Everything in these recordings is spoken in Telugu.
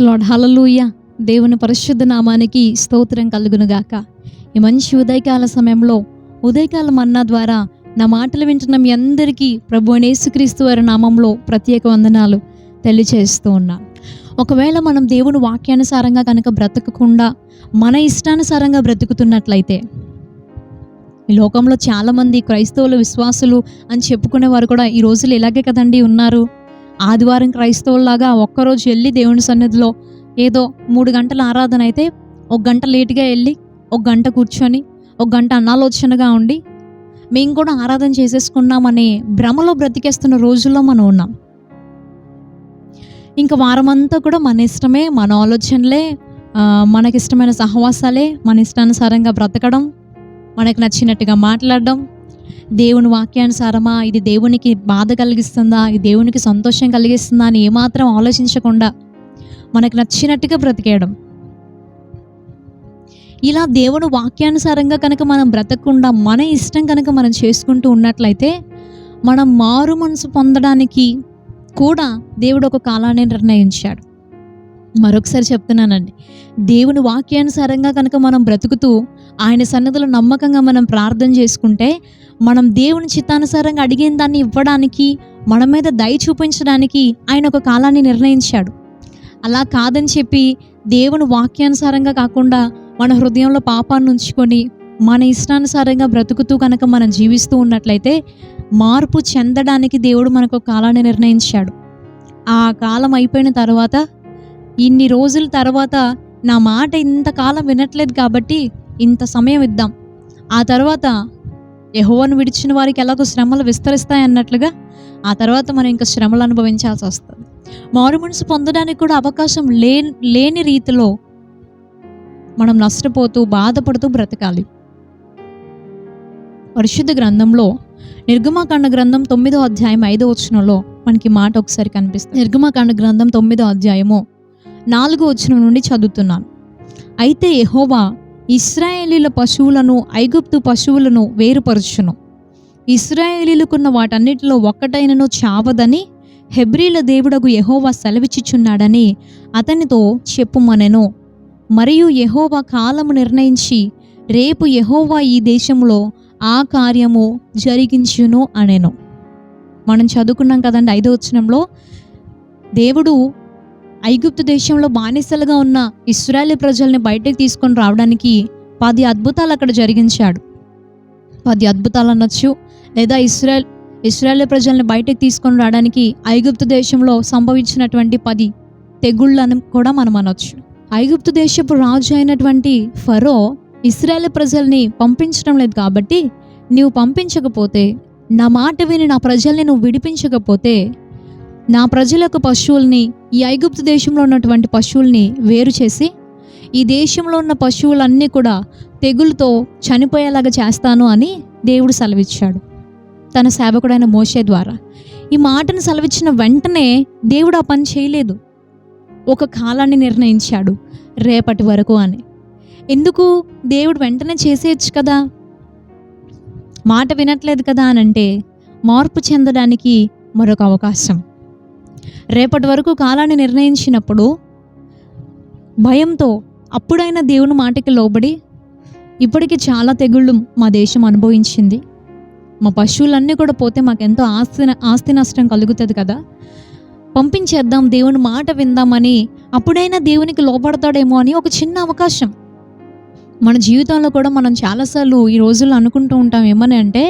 లార్డ్. హల్లెలూయా. దేవుని పరిశుద్ధ నామానికి స్తోత్రం కలుగునుగాక. ఈ మంచి ఉదయకాల సమయంలో ఉదయకాల మన్నా ద్వారా నా మాటలు వింటున్న మీ అందరికీ ప్రభు అయిన యేసుక్రీస్తు వారి నామంలో ప్రత్యేక వందనాలు తెలియజేస్తూ ఉన్నాను. ఒకవేళ మనం దేవుని వాక్యానుసారంగా కనుక బ్రతకకుండా మన ఇష్టానుసారంగా బ్రతుకుతున్నట్లయితే, ఈ లోకంలో చాలామంది క్రైస్తవులు విశ్వాసులు అని చెప్పుకునేవారు కూడా ఈ రోజులు ఇలాగే కదండి ఉన్నారు. ఆదివారం క్రైస్తవుల్లాగా ఒక్కరోజు వెళ్ళి దేవుని సన్నిధిలో ఏదో 3 గంటల ఆరాధన అయితే 1 గంట లేటుగా వెళ్ళి 1 గంట కూర్చొని 1 గంట అనాలోచనగా ఉండి మేము కూడా ఆరాధన చేసేసుకున్నామనే భ్రమలో బ్రతికేస్తున్న రోజుల్లో మనం ఉన్నాం. ఇంకా వారమంతా కూడా మన ఇష్టమే, మన ఆలోచనలే, మనకిష్టమైన సహవాసాలే, మన ఇష్టానుసారంగా బ్రతకడం, మనకు నచ్చినట్టుగా మాట్లాడడం. దేవుని వాక్యానుసారమా, ఇది దేవునికి బాధ కలిగిస్తుందా, ఇది దేవునికి సంతోషం కలిగిస్తుందా అని ఏమాత్రం ఆలోచించకుండా మనకు నచ్చినట్టుగా బ్రతికేయడం. ఇలా దేవుని వాక్యానుసారంగా కనుక మనం బ్రతకకుండా మన ఇష్టం కనుక మనం చేసుకుంటూ ఉన్నట్లయితే మనం మారు మనసు పొందడానికి కూడా దేవుడు ఒక కాలాన్ని నిర్ణయించాడు. మరొకసారి చెప్తున్నానండి, దేవుని వాక్యానుసారంగా కనుక మనం బ్రతుకుతూ ఆయన సన్నిధిలో నమ్మకంగా మనం ప్రార్థన చేసుకుంటే, మనం దేవుని చిత్తానుసారంగా అడిగిన దాన్ని ఇవ్వడానికి, మన మీద దయ చూపించడానికి ఆయన ఒక కాలాన్ని నిర్ణయించాడు. అలా కాదని చెప్పి దేవుని వాక్యానుసారంగా కాకుండా మన హృదయంలో పాపాన్ని ఉంచుకొని మన ఇష్టానుసారంగా బ్రతుకుతూ కనుక మనం జీవిస్తూ ఉన్నట్లయితే మార్పు చెందడానికి దేవుడు మనకు ఒక కాలాన్ని నిర్ణయించాడు. ఆ కాలం అయిపోయిన తర్వాత, ఇన్ని రోజుల తర్వాత నా మాట ఇంతకాలం వినట్లేదు కాబట్టి ఇంత సమయం ఇద్దాం, ఆ తర్వాత యెహోవాను విడిచిన వారికి ఎలాగో శ్రమలు విస్తరిస్తాయి అన్నట్లుగా ఆ తర్వాత మనం ఇంకా శ్రమలు అనుభవించాల్సి వస్తుంది. మారు మనసు పొందడానికి కూడా అవకాశం లేని రీతిలో మనం నష్టపోతూ బాధపడుతూ బ్రతకాలి. పరిశుద్ధ గ్రంథంలో నిర్గమకాండ గ్రంథం 9వ అధ్యాయం 5వ వచనంలో మనకి మాట ఒకసారి కనిపిస్తుంది. నిర్గమకాండ గ్రంథం 9వ అధ్యాయము 4వ వచనం నుండి చదువుతున్నాను. అయితే యెహోవా ఇశ్రాయేలీల పశువులను ఐగుప్తు పశువులను వేరుపరచును, ఇశ్రాయేలీలకున్న వాటన్నిటిలో ఒక్కటైనను చావదని హెబ్రీల దేవుడగు యెహోవా సెలవిచ్చుచున్నాడని అతనితో చెప్పుమనెను. మరియు యెహోవా కాలము నిర్ణయించి రేపు యెహోవా ఈ దేశంలో ఆ కార్యము జరిగించును అనెను. మనం చదువుకున్నాం కదండి 5వ వచనంలో, దేవుడు ఐగుప్తు దేశంలో బానిసలుగా ఉన్న ఇశ్రాయేలు ప్రజల్ని బయటకు తీసుకొని రావడానికి 10 అద్భుతాలు అక్కడ జరిగించాడు. 10 అద్భుతాలు అనొచ్చు, లేదా ఇశ్రాయేలు ప్రజల్ని బయటకు తీసుకొని రావడానికి ఐగుప్తు దేశంలో సంభవించినటువంటి 10 తెగుళ్ళను కూడా మనం అనొచ్చు. ఐగుప్తు దేశపు రాజు అయినటువంటి ఫరో ఇశ్రాయేలు ప్రజల్ని పంపించడం లేదు కాబట్టి, నీవు పంపించకపోతే, నా మాట విని నా ప్రజల్ని నువ్వు విడిపించకపోతే, నా ప్రజల యొక్క పశువుల్ని, ఈ ఐగుప్తు దేశంలో ఉన్నటువంటి పశువుల్ని వేరు చేసి ఈ దేశంలో ఉన్న పశువులన్నీ కూడా తెగులుతో చనిపోయేలాగా చేస్తాను అని దేవుడు సెలవిచ్చాడు తన సేవకుడైన మోషే ద్వారా. ఈ మాటను సెలవిచ్చిన వెంటనే దేవుడు ఆ పని చేయలేదు, ఒక కాలాన్ని నిర్ణయించాడు రేపటి వరకు అని. ఎందుకు దేవుడు వెంటనే చేసేయచ్చు కదా, మాట వినట్లేదు కదా అని అంటే, మార్పు చెందడానికి మరొక అవకాశం. రేపటి వరకు కాలాన్ని నిర్ణయించినప్పుడు భయంతో అప్పుడైనా దేవుని మాటకి లోబడి, ఇప్పటికీ చాలా తెగుళ్ళు మా దేశం అనుభవించింది, మా పశువులన్నీ కూడా పోతే మాకెంతో ఆస్తి నష్టం కలుగుతుంది కదా, పంపించేద్దాం, దేవుని మాట విందామని అప్పుడైనా దేవునికి లోపడతాడేమో అని ఒక చిన్న అవకాశం. మన జీవితంలో కూడా మనం చాలాసార్లు ఈ రోజుల్లో అనుకుంటూ ఉంటాం ఏమని అంటే,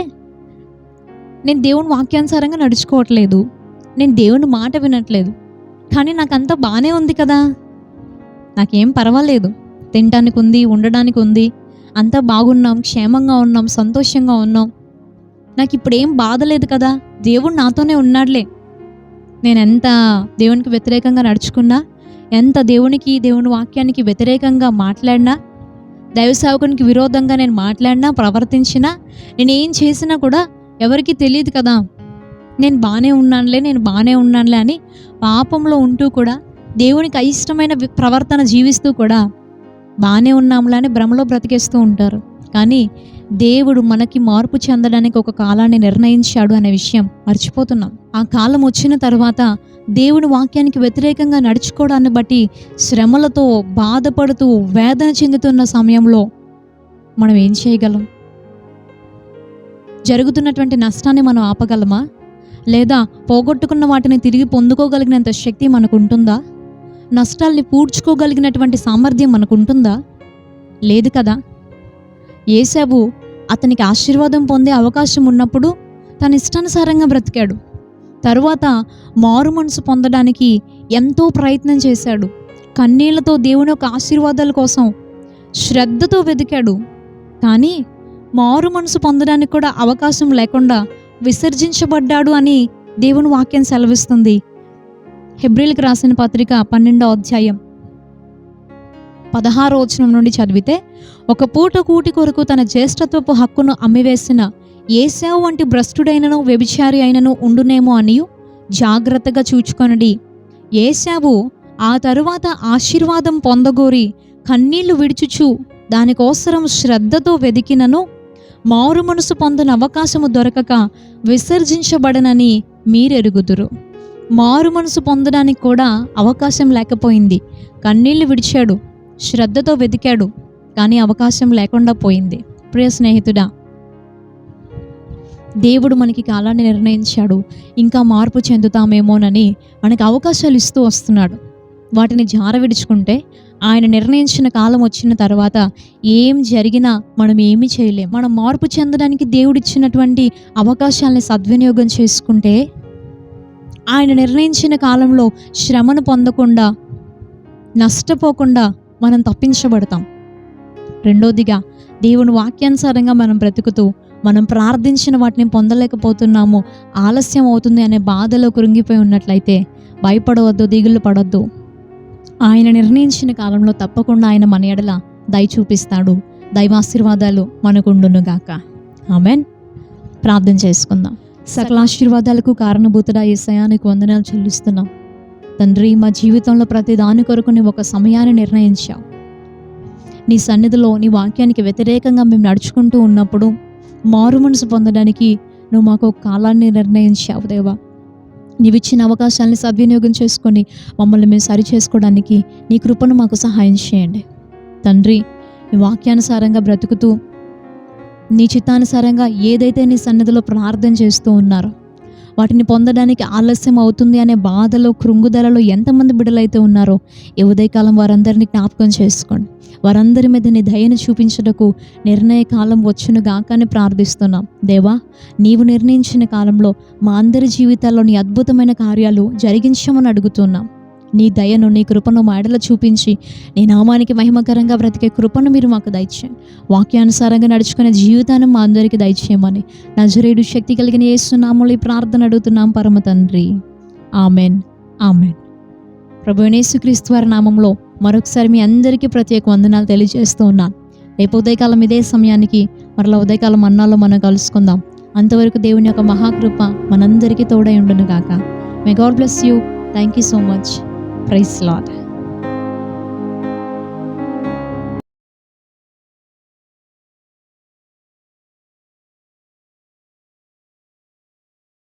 నేను దేవుని వాక్యానుసారంగా నడుచుకోవట్లేదు, నేను దేవుని మాట వినట్లేదు, కానీ నాకంతా బాగానే ఉంది కదా, నాకేం పర్వాలేదు, తినడానికి ఉంది, ఉండడానికి ఉంది, అంతా బాగున్నాం, క్షేమంగా ఉన్నాం, సంతోషంగా ఉన్నాం, నాకు ఇప్పుడు ఏం బాధ లేదు కదా, దేవుడు నాతోనే ఉన్నాడులే, నేను ఎంత దేవునికి వ్యతిరేకంగా నడుచుకున్నా, ఎంత దేవుని వాక్యానికి వ్యతిరేకంగా మాట్లాడినా, దైవ సేవకునికి విరోధంగా నేను మాట్లాడినా, ప్రవర్తించినా, నేను ఏం చేసినా కూడా ఎవరికీ తెలియదు కదా, నేను బాగానే ఉన్నానులే అని పాపంలో ఉంటూ కూడా దేవునికి అయిష్టమైన ప్రవర్తన జీవిస్తూ కూడా బాగానే ఉన్నాంలే అని భ్రమలో బ్రతికేస్తూ ఉంటారు. కానీ దేవుడు మనకి మార్పు చెందడానికి ఒక కాలాన్ని నిర్ణయించాడు అనే విషయం మర్చిపోతున్నాం. ఆ కాలం వచ్చిన తర్వాత దేవుని వాక్యానికి వ్యతిరేకంగా నడుచుకోవడాన్ని బట్టి శ్రమలతో బాధపడుతూ వేదన చెందుతున్న సమయంలో మనం ఏం చేయగలం? జరుగుతున్నటువంటి నష్టాన్ని మనం ఆపగలమా? లేదా పోగొట్టుకున్న వాటిని తిరిగి పొందుకోగలిగినంత శక్తి మనకు ఉంటుందా? నష్టాల్ని పూడ్చుకోగలిగినటువంటి సామర్థ్యం మనకు ఉంటుందా? లేదు కదా. యేసేపు అతనికి ఆశీర్వాదం పొందే అవకాశం ఉన్నప్పుడు తన ఇష్టానుసారంగా బ్రతికాడు. తరువాత మారు మనసు పొందడానికి ఎంతో ప్రయత్నం చేశాడు. కన్నీళ్లతో దేవుని యొక్క ఆశీర్వాదాల కోసం శ్రద్ధతో వెతికాడు. కానీ మారు మనసు పొందడానికి కూడా అవకాశం లేకుండా విసర్జించబడ్డాడు అని దేవుని వాక్యం సెలవిస్తుంది. హెబ్రీలకు రాసిన పత్రిక 12వ అధ్యాయం 16వ వచనం నుండి చదివితే, ఒక పూట కూటి కొరకు తన జ్యేష్ఠత్వపు హక్కును అమ్మివేసిన ఏశావు వంటి భ్రష్టుడైనను వ్యభిచారి అయినను ఉండునేమో అనియు జాగ్రత్తగా చూచుకొనడి. ఏశావు ఆ తరువాత ఆశీర్వాదం పొందగోరి కన్నీళ్లు విడుచుచు దానికోసరం శ్రద్ధతో వెదికినను మారు మనసు పొందని అవకాశము దొరకక విసర్జించబడనని మీరెరుగుదురు. మారు మనసు పొందడానికి కూడా అవకాశం లేకపోయింది. కన్నీళ్లు విడిచాడు, శ్రద్ధతో వెతికాడు, కానీ అవకాశం లేకుండా పోయింది. ప్రియ స్నేహితుడా, దేవుడు మనకి కాలాన్ని నిర్ణయించాడు. ఇంకా మార్పు చెందుతామేమోనని మనకి అవకాశాలు ఇస్తూ వస్తున్నాడు. వాటిని జార విడుచుకుంటే ఆయన నిర్ణయించిన కాలం వచ్చిన తర్వాత ఏం జరిగినా మనం ఏమీ చేయలేం. మనం మార్పు చెందడానికి దేవుడిచ్చినటువంటి అవకాశాలని సద్వినియోగం చేసుకుంటే ఆయన నిర్ణయించిన కాలంలో శ్రమను పొందకుండా, నష్టపోకుండా మనం తప్పించబడతాం. రెండోదిగా, దేవుని వాక్యానుసారంగా మనం బ్రతుకుతూ మనం ప్రార్థించిన వాటిని పొందలేకపోతున్నాము, ఆలస్యం అవుతుంది అనే బాధలో కృంగిపోయి ఉన్నట్లయితే భయపడవద్దు, దిగులు పడవద్దు. ఆయన నిర్ణయించిన కాలంలో తప్పకుండా ఆయన మన ఎడల దయ చూపిస్తాడు. దైవాశీర్వాదాలు మనకుండునుగాక. ఆమెన్. ప్రార్థన చేసుకుందాం. సకల ఆశీర్వాదాలకు కారణభూతుడా యేసయ్యా, నీకు వందనాలు చెల్లిస్తున్నాం తండ్రి. మా జీవితంలో ప్రతి దాని కొరకు నీవు ఒక సమయాన్ని నిర్ణయించావు. నీ సన్నిధిలో నీ వాక్యానికి వ్యతిరేకంగా మేము నడుచుకుంటూ ఉన్నప్పుడు మారు మనసు పొందడానికి నువ్వు మాకు ఒక కాలాన్ని నిర్ణయించావు దేవా. నీవిచ్చిన అవకాశాలని సద్వినియోగం చేసుకొని మమ్మల్ని మేము సరి చేసుకోవడానికి నీ కృపను మాకు సహాయం చేయండి తండ్రి. నీ వాక్యానుసారంగా బ్రతుకుతూ నీ చిత్తానుసారంగా ఏదైతే నీ సన్నిధిలో ప్రార్థన చేస్తూ ఉన్నారో వాటిని పొందడానికి ఆలస్యం అవుతుంది అనే బాధలో, కృంగుదలలో ఎంతమంది బిడ్డలైతే ఉన్నారో ఈ ఉదయకాలం వారందరినీ జ్ఞాపకం చేసుకోండి. వారందరి మీద నీ దయను చూపించటకు నిర్ణయ కాలం వచ్చును గాక అని ప్రార్థిస్తున్నాం దేవా. నీవు నిర్ణయించిన కాలంలో మా అందరి జీవితాల్లో నీ అద్భుతమైన కార్యాలు జరిగించమని అడుగుతున్నాం. నీ దయను, నీ కృపను మా ఎడల చూపించి నీ నామానికి మహిమకరంగా బ్రతికే కృపను మీరు మాకు దయచేయండి. వాక్యానుసారంగా నడుచుకునే జీవితాన్ని మా అందరికీ దయచేయమని నజరేయుడు శక్తి కలిగిన యేసు నామములో ఈ ప్రార్థన అడుగుతున్నాం పరమ తండ్రి. Amen, amen. ప్రభువైన యేసుక్రీస్తు వారి నామంలో మరొకసారి మీ అందరికీ ప్రత్యేక వందనాలు తెలియజేస్తూ ఉన్నాను. రేపు ఉదయకాలం ఇదే సమయానికి మరలా ఉదయకాలం అన్నాలో మనం కలుసుకుందాం. అంతవరకు దేవుని యొక్క మహాకృప మనందరికీ తోడై ఉండును గాక. May God bless you. Thank you so much. Praise lord.